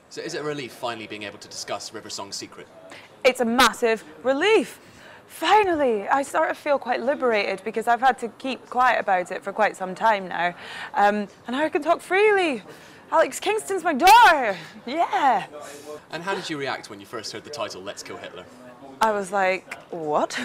So is it a relief finally being able to discuss River Song's secret? It's a massive relief. Finally, I sort of feel quite liberated because I've had to keep quiet about it for quite some time now. And now I can talk freely. Alex Kingston's my daughter. Yeah. And how did you react when you first heard the title, Let's Kill Hitler? I was like, what?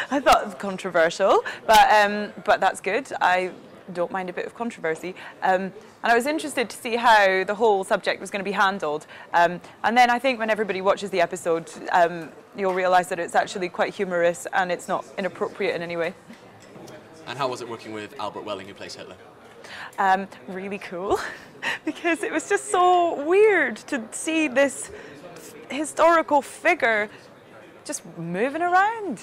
I thought it was controversial, but that's good. I don't mind a bit of controversy. And I was interested to see how the whole subject was going to be handled. And then I think when everybody watches the episode, you'll realise that it's actually quite humorous and it's not inappropriate in any way. And how was it working with Albert Welling, who plays Hitler? Really cool, because it was just so weird to see this historical figure just moving around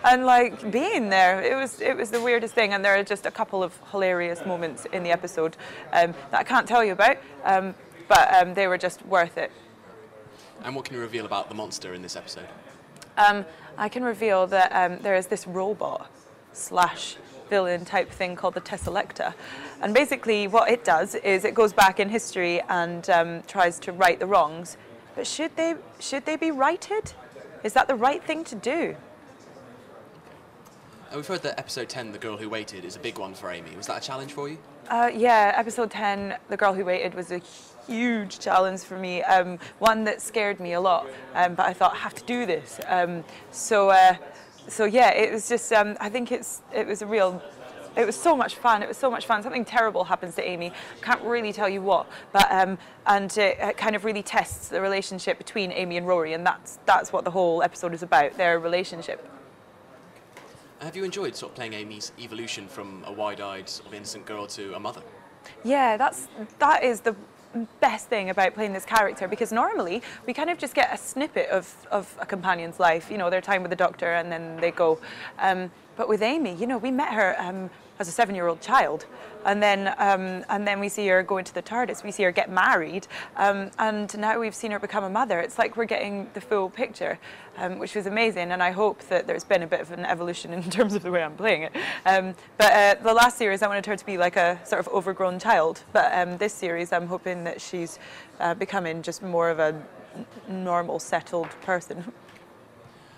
and like being there. It was the weirdest thing, and there are just a couple of hilarious moments in the episode that I can't tell you about, but they were just worth it. And what can you reveal about the monster in this episode? I can reveal that there is this robot slash villain type thing called the Tessa Lecter, and basically what it does is it goes back in history and tries to right the wrongs. But should they be righted? Is that the right thing to do? We've heard that episode 10, The Girl Who Waited, is a big one for Amy. Was that a challenge for you? Yeah, episode 10, The Girl Who Waited, was a huge challenge for me. One that scared me a lot, but I thought I have to do this. So yeah, it was just. I think it was so much fun. It was so much fun. Something terrible happens to Amy. Can't really tell you what, but and it kind of really tests the relationship between Amy and Rory, and that's what the whole episode is about, their relationship. Have you enjoyed sort of playing Amy's evolution from a wide-eyed, sort of innocent girl to a mother? Yeah, that is the best thing about playing this character, because normally we kind of just get a snippet of a companion's life, you know, their time with the doctor and then they go. But with Amy, you know, we met her as a 7-year-old child, and then we see her go into the TARDIS, we see her get married, and now we've seen her become a mother. It's like we're getting the full picture, which was amazing, and I hope that there's been a bit of an evolution in terms of the way I'm playing it. But the last series I wanted her to be like a sort of overgrown child, but this series I'm hoping that she's becoming just more of a normal, settled person.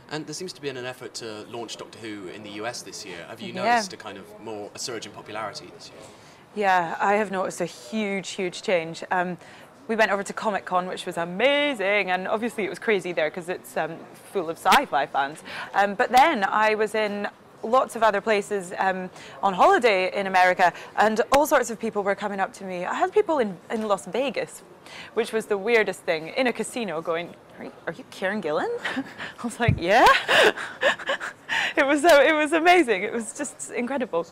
And there seems to be an effort to launch Doctor Who in the US this year. Have you noticed a kind of a surge in popularity this year? Yeah, I have noticed a huge change. We went over to Comic-Con, which was amazing, and obviously it was crazy there because it's full of sci-fi fans. But then I was in lots of other places on holiday in America, and all sorts of people were coming up to me. I had people in Las Vegas, which was the weirdest thing, in a casino going, are you Karen Gillan? I was like, yeah. It was amazing. It was just incredible.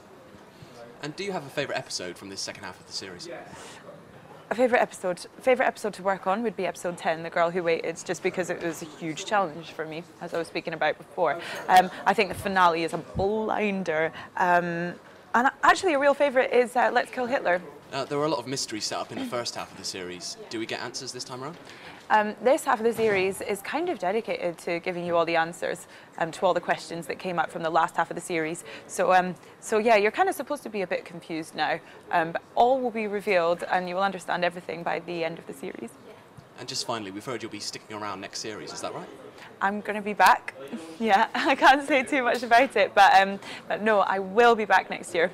And do you have a favourite episode from this second half of the series? A favourite episode to work on would be episode 10, The Girl Who Waited, just because it was a huge challenge for me, as I was speaking about before. I think the finale is a blinder. And actually a real favourite is Let's Kill Hitler. There were a lot of mysteries set up in the first half of the series. Do we get answers this time around? This half of the series is kind of dedicated to giving you all the answers to all the questions that came up from the last half of the series. So yeah, you're kind of supposed to be a bit confused now, but all will be revealed and you will understand everything by the end of the series. And just finally, we've heard you'll be sticking around next series, is that right? I'm going to be back. Yeah, I can't say too much about it, but no, I will be back next year.